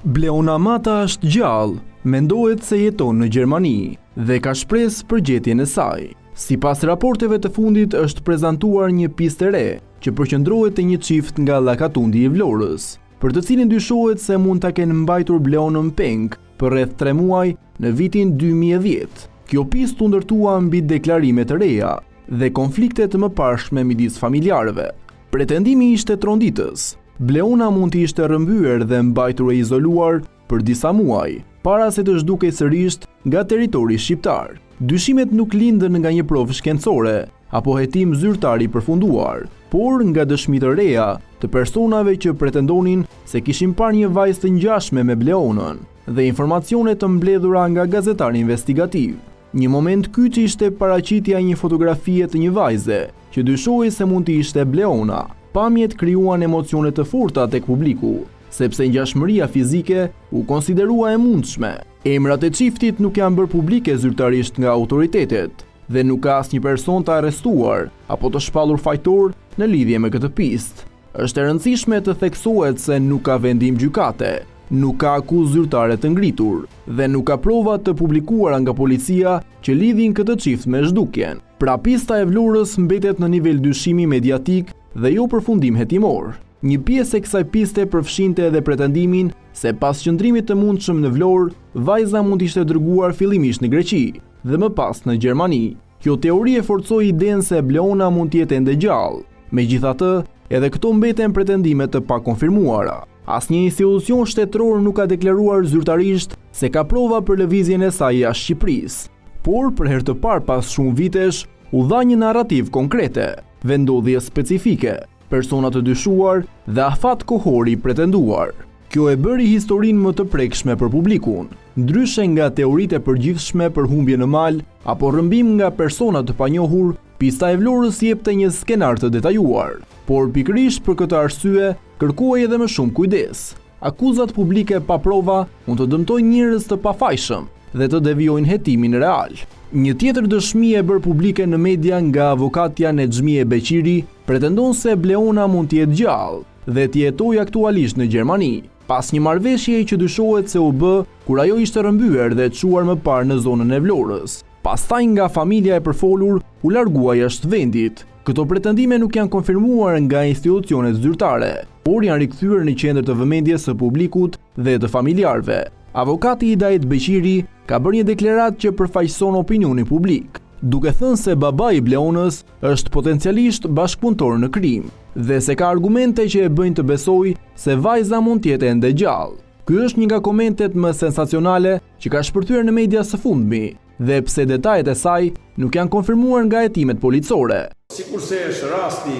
Bleona Mata është gjallë, mendohet se jeton në Gjermani dhe ka shpresë për gjetjen e saj. Sipas raporteve të fundit është prezantuar një pistë e re që përqendrohet te një çift nga Llakatundi i Vlorës, për të cilin dyshohet se mund ta kenë mbajtur Bleonën peng për rreth 3 muaj në vitin 2010. Kjo pistë u ndërtua mbi deklarime të reja dhe konflikte të mëparshme midis familjarëve. Pretendimi ishte tronditës. Bleona mund të ishte rrëmbyer dhe mbajtur e izoluar për disa muaj, para se të zhdukej sërish nga territori shqiptar. Dyshimet nuk lindën nga një provë shkencore apo hetim zyrtar i përfunduar, por nga dëshmitë të reja të personave që pretendonin se kishin parë një vajzë të ngjashme me Bleonën dhe informacione të mbledhura nga gazetari investigativ. Një moment kyç ishte paraqitja një fotografie të një vajze që dyshohej se mund të ishte Bleona. Pamjet krijuan emocione të forta tek publiku, sepse ngjashmëria fizike u konsiderua e mundshme. Emrat e çiftit nuk janë bërë publike zyrtarisht nga autoritetet dhe nuk ka asnjë person të arrestuar apo të shpallur fajtor në lidhje me këtë pistë. Është e rëndësishme të theksohet se nuk ka vendim gjykate, nuk ka akuzë zyrtare të ngritur dhe nuk ka prova të publikuara nga policia që lidhin këtë çift me zhdukjen. Pra pista e Vlorës mbetet në nivel dyshimi mediatik dhe jo përfundim hetimor. Një pjesë e kësaj piste përfshinte edhe pretendimin se pas qëndrimit të mundshëm në Vlorë, vajza mund të ishte dërguar fillimisht në Greqi dhe më pas në Gjermani. Kjo teori e forcoi idenë se Bleona mund të jetë ende gjallë. Megjithatë, edhe këto mbeten pretendime të pakonfirmuara. Asnjë institucion shtetëror nuk ka deklaruar zyrtarisht se ka prova për lëvizjen e saj jashtë Shqipërisë. Por për herë të parë pas shumë vitesh, u dha një narrativ konkrete, vendodhje specifike, persona të dyshuar dhe afat kohori pretenduar. Kjo e bëri historinë më të prekshme për publikun, ndryshe nga teoritë e përgjithshme për humbje në mal apo rrëmbim nga persona të panjohur. Pista e Vlorës jepte një skenar të detajuar, por pikërisht për këtë arsye kërkohej edhe më shumë kujdes. Akuzat publike pa prova mund të dëmtojnë njerëz të pafajshëm dhe të devijojnë hetimin real. Një tjetër dëshmi e bërë publike në media nga avokatja Nexhmie Beqiri pretendon se Bleona mund të jetë gjallë dhe të jetojë aktualisht në Gjermani, pas një marrëveshjeje që dyshohet se u bë kur ajo ishte rrëmbyer dhe çuar më parë në zonën e Vlorës. Pastaj nga familja e përfolur u largua jashtë vendit. Këto pretendime nuk janë konfirmuar nga institucionet zyrtare, por janë rikthyer në qendër të vëmendjes së publikut dhe të familjarëve. Avokati Hidayet Beqiri ka bërë një deklaratë që përfaqëson opinionin publik, duke thënë se babai i Bleonës është potencialisht bashkëpunëtor në krim dhe se ka argumente që e bëjnë të besojë se vajza mund të jetë ende gjallë. Ky është një nga komentet më sensacionale që ka shpërthyer në media së fundmi, dhe pse detajet e saj nuk janë konfirmuar nga hetimet policore. Sikurse është rasti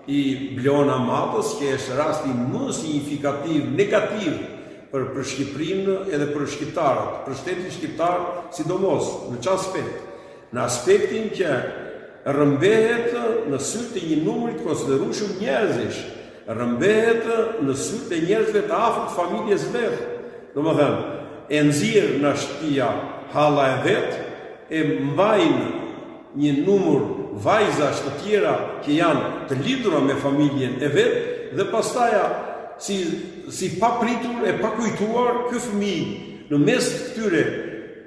i Bleona Matës, që është rasti më signifikativ, negativ për Shqipërinë edhe për shqiptarët, për shtetin shqiptar, sidomos në çfarë aspekt? Në aspektin që rrëmbehet në sytë e një numri të konsiderueshëm njerëzish, rrëmbehet në sytë e njerëzve të afërt familjes vet. Domethënë, e nxjerr nga shtëpia halla e vet, e mbajnë një numër vajzash të tjera që janë të lidhura me familjen e vet dhe pastaj si papritur e pakujtuar, ky fëmijë në mes të këtyre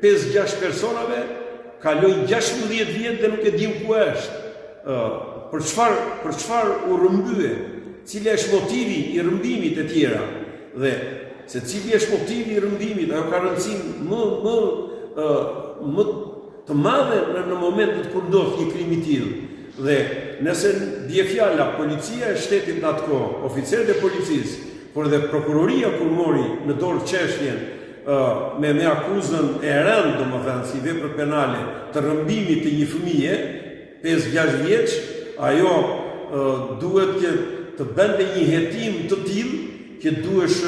5-6 personave kaloi 16 vjet dhe nuk e dim ku është. Për çfarë u rrëmbye? Cili është motivi i rrëmbimit e tjera? Dhe se cili është motivi i rrëmbimit, ajo ka rëndësinë më të madhe në momentet kur ndodh një krim i tillë. Dhe nëse bie fjala policia e shtetit në atë kohë, oficerët e policisë, por dhe prokuroria kur mori në dorë çështjen me akuzën e rëndë, domethënë si vepër penale të rrëmbimit të një fëmije 5-6 vjeç, ajo duhet që të bënte një hetim të tillë që duhesh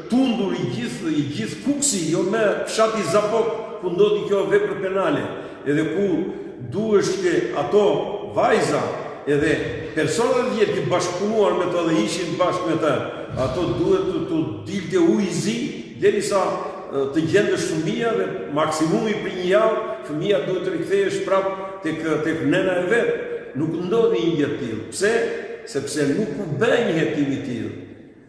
tundur i gjithë kuksi, jo me fshati Zapok ku ndodhi kjo vepër penale, edhe ku duhesh që ato vajza edhe personat e tjerë që bashkëpunuar me të dhe ishin bashkë me të, ato duhet të dilte ujë i zi derisa të gjendesh fëmia dhe maksimumi për një javë fëmia duhet të rikthehesh prapë tek nëna e vet. Nuk ndodhi një gjë të tillë. Pse? Sepse nuk u bë një hetim i tillë.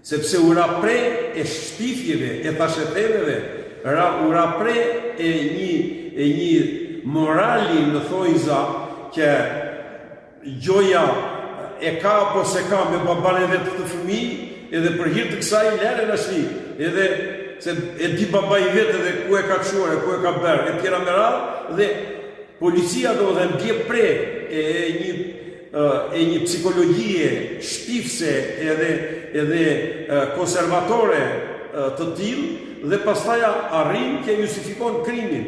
sepse u rapre e shtifjeve, e thasheteveve, u rapre e një morali në thojza që gjoja e ka apo se ka me baban e vetë këtë fëmijë, edhe për hir të kësaj lere në shli, edhe se e di baba i vetë edhe ku e ka qore, ku e ka berë, e tjera me radhë, dhe policia do dhe ndje pre e një psikologjie shtifse edhe konservatore të tillë, dhe pastaja arrin që justifikon krimin.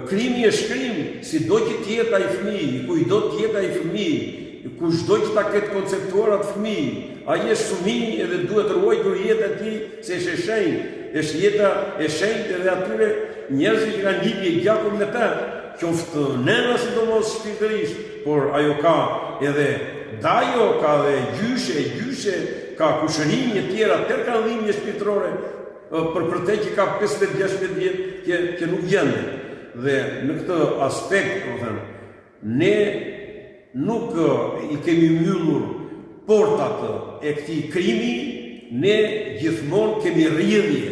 Krimi është krim, si do që tjeta i fëmijë, ku i do tjeta i fëmijë, ku shdo që ta ketë konceptuar atë fëmijë, a i është fëmijë edhe duhet ruajtur jetë ati se është e shenjtë, është jeta e shenjtë edhe atyre njerëzve që kanë lidhje gjakun me të, qoftë nëna sidomos shpirtërisht, por ajo ka edhe dajo, ka dhe gjyshe, ka kushërinje tjera, tërë kanë dhimbje shpirtërore, për te që ka 15-16 vjetë që nuk gjende. Dhe në këtë aspekt, ne nuk i kemi mbyllur portat e këtij krimi, ne gjithmonë kemi rrjedhje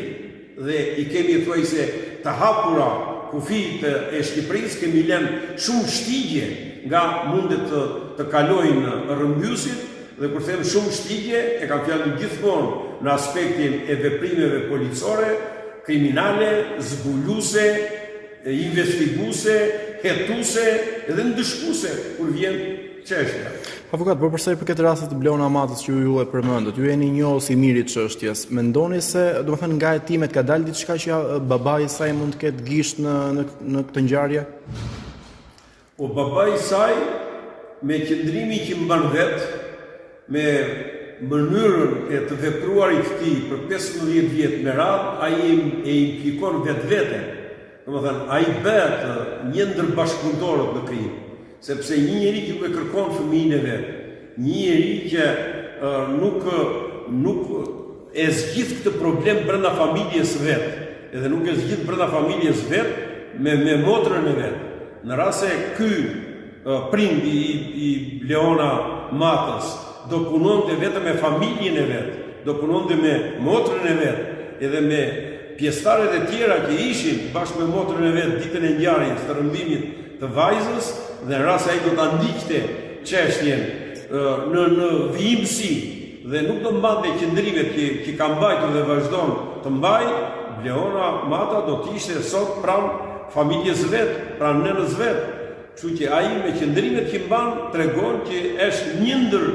dhe i kemi thuajse të hapura kufijt e Shqipërisë, kemi lënë shumë shtigje nga mundet të kalojnë rrëmbjusit, dhe kur them shumë shtigje, e kam fjalën gjithmonë në aspektin e veprimeve policore, kriminale, zbuluese, investiguse, hetuse edhe ndëshkuese kur vjen çështja. Avokat, por përsa i përket rastit të Bleon Amatës që ju e përmendët, ju jeni njohës i miri të çështjes. Mendoni se, domethënë nga hetimet ka dalë diçka që babai i saj mund të ketë gisht në këtë ngjarje? Po babai i saj me qëndrimi që mban vet, me mënyrën e të vepruarit të tij për 15 vjet me radhë, ai e implikon vetveten. Domethënë, ai bëhet një ndër bashkëpunëtorët në krim, sepse një njeri që e kërkon fëmijën e vet, një njeri që nuk e zgjidh këtë problem brenda familjes vet, edhe nuk e zgjidh brenda familjes vet me motrën e vet. Në rast se ky prindi i Bleona Matës do punonte vetëm me familjen e vet, do punonte me motrën e vet, edhe me pjesëtarët e tjera që ishin bashkë me motrën e vet ditën e ngjarjes të rrëmbimit të vajzës, dhe në rast se ai do ta ndiqte çështjen në vijimsi dhe nuk do mbante qëndrimet që ka mbajtur dhe vazhdon të mbajë, Bleona Mata do të ishte sot pranë familjes vet, pranë nënës vet. Kështu që ai me qëndrimet që mban tregon që është një ndër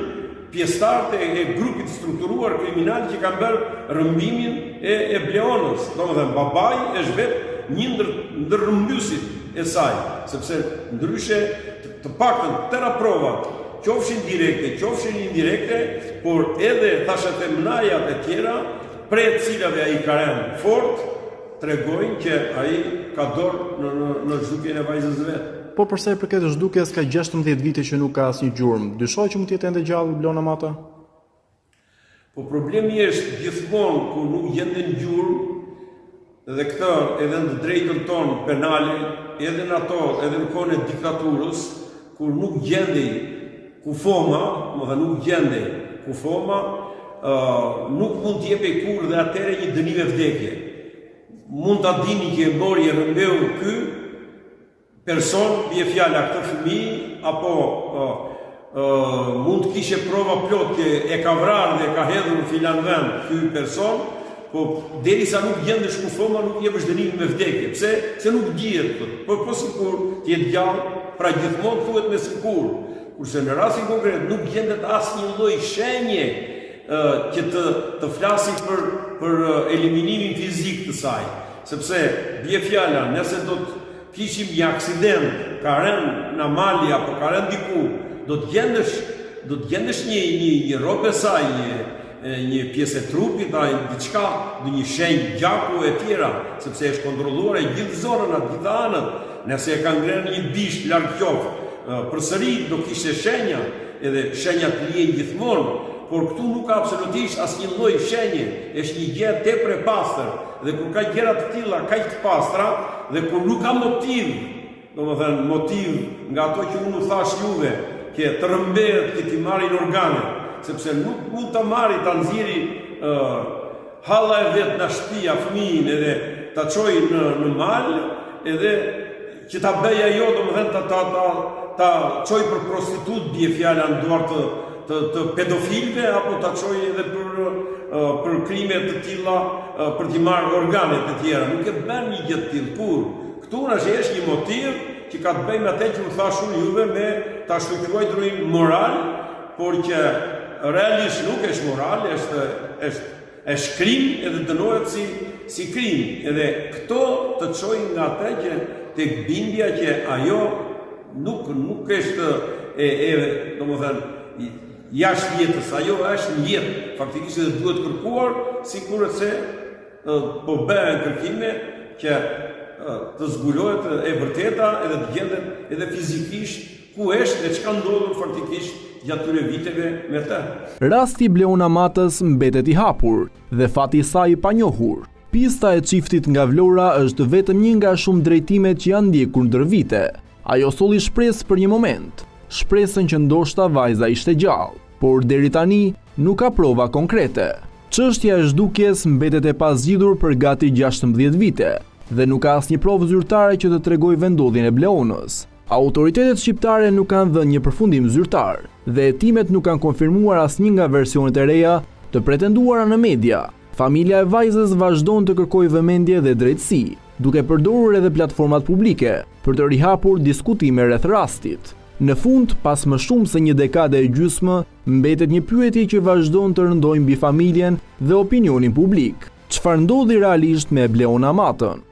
pjesëtarët e grupit strukturuar kriminal që kanë bërë rrëmbimin e Bleonës. Domethënë babai është vetë një ndër rrëmbyesit e saj, sepse ndryshe të paktën tëra provat, qofshin direkte, qofshin indirekte, por edhe thashet e mnajat e tjera, prej të cilave ai ka rënë fort, tregojnë që ai ka dorë në zhdukjen e vajzës vet. Po përsa i përket zhdukjes ka 16 vite që nuk ka asnjë gjurmë. Dyshoj që mund të jetë ende gjallë Bleona Mata? Po problemi është gjithmonë ku nuk gjenden gjurmë, dhe këtë edhe në drejtën tonë penale, edhe në ato, edhe në kohën e diktaturës, kur nuk gjendej kufoma, nuk gjendej kufoma, nuk mund të jepej kur dhe atëre një dënim e vdekje. Mund ta dini që e mori e rrëmbeu ky person, bie fjala këtë fëmijë, apo mund të kishe prova plot që e ka vrarë dhe e ka hedhur në filan vend ky person, po derisa nuk gjendesh kufoma nuk jepësh dënimin me vdekje. Pse? Se nuk dihet. Po sikur të jetë gjallë, pra gjithmonë thuhet me sikur. Kurse në rastin konkret nuk gjendet asnjë lloj shenje që të flasin për eliminimin fizik të saj. Sepse bie fjala, nëse do të kishim një aksident, ka rënë në mali apo ka rënë diku, do të gjendesh një rrobe saj, një pjesë e trupit, diçka, një shenjë gjaku e tjera, sepse është kontrolluar e gjithë zonën atë gjithë anët. Nëse e ka ngrënë një bisht larg qoftë, përsëri do kishte shenja, edhe shenjat lihen gjithmonë, por këtu nuk ka absolutisht asnjë lloj shenje, është një gjë tepër e pastër, dhe kur ka gjëra të tilla kaq të pastra, dhe kur nuk ka motiv, domethënë motiv nga ato që unë thash juve, që të rrëmbehet që ti marrin organet, sepse nuk mund ta marri ta nxjerri halla e vetë në shtëpia fëmijin edhe ta çoj në mal, edhe që ta bëj ajo, domethënë ta çoj për prostitut, bie fjala në duar të pedofilëve, apo ta çoj edhe për krime të tilla, për t'i marrë organet të tjera. Nuk e bën një gjë të tillë kur. Këtu na është një motiv që ka të bëjë me atë që u thash unë juve, me ta shkruaj drurin moral, por që realisht nuk është moral, është krim, edhe dënohet si krim. Edhe këto të çojnë nga atë që tek bindja që ajo nuk është domethënë jashtë jetës, ajo është një jetë, faktikisht edhe duhet kërkuar, sikur se po bëhen kërkime që të zbulohet e vërteta, edhe të gjendet edhe fizikisht ku është dhe çka ndodhur faktikisht gjatë këtyre viteve me të. Rasti Bleona Matës mbetet i hapur dhe fati i saj i panjohur. Pista e çiftit nga Vlora është vetëm një nga shumë drejtimet që janë ndjekur ndër vite. Ajo solli shpresë për një moment, shpresën që ndoshta vajza ishte gjallë, por deri tani nuk ka prova konkrete. Çështja e zhdukjes mbetet e pazgjidhur për gati 16 vite dhe nuk ka asnjë provë zyrtare që të tregojë vendodhjen e Bleonës. Autoritetet shqiptare nuk kanë dhënë një përfundim zyrtar dhe hetimet nuk kanë konfirmuar asnjë nga versionet e reja të pretenduara në media. Familja e vajzës vazhdon të kërkojë vëmendje dhe drejtësi, duke përdorur edhe platformat publike për të rihapur diskutime rreth rastit. Në fund, pas më shumë se një dekade e gjysmë, mbetet një pyetje që vazhdon të rëndojë mbi familjen dhe opinionin publik. Çfarë ndodhi realisht me Bleona Matën?